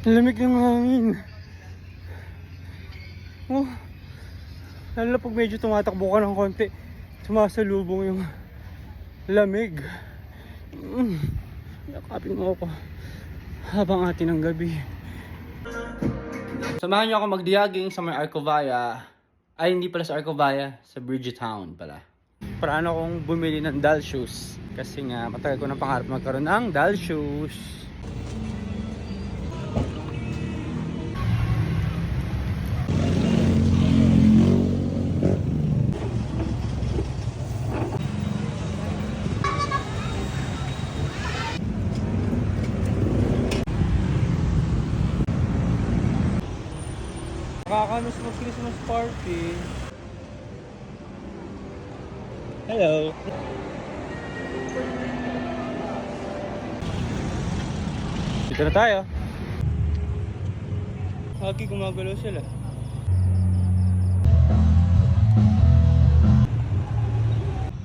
Lamig ng hangin. Oh, lalo na pag medyo tumatakbo ka ng konti, sumasalubong yung lamig. Yakapin mo ako habang atin ng gabi. Samahan niyo ako magdiyaging sa may Arcovaya. Ay, hindi pala sa Arcovaya, sa Bridgetown pala. Paano akong bumili ng doll shoes? Kasi nga, matagal ko ng pangarap magkaroon ng doll shoes. Nakakanos mag-Christmas party. Hello. Dito na tayo. Lagi gumagalaw sila.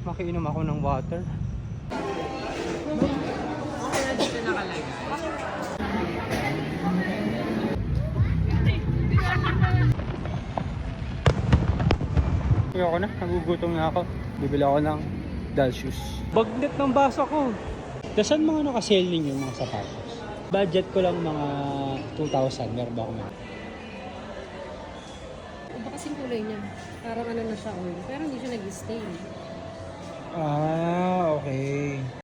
Makiinom ako ng water. Kaya dito nakalagay. Ayoko na, nagugutom na ako. Bibili ako ng doll shoes. Bagnet ng baso ko. Saan mga naka-sale ninyo mga sapatos? Budget ko lang mga 2,000. Meron ba ako mga? Iba kasing kulay niya. Parang ano na siya oil. Pero hindi siya nag-stain. Ah, okay.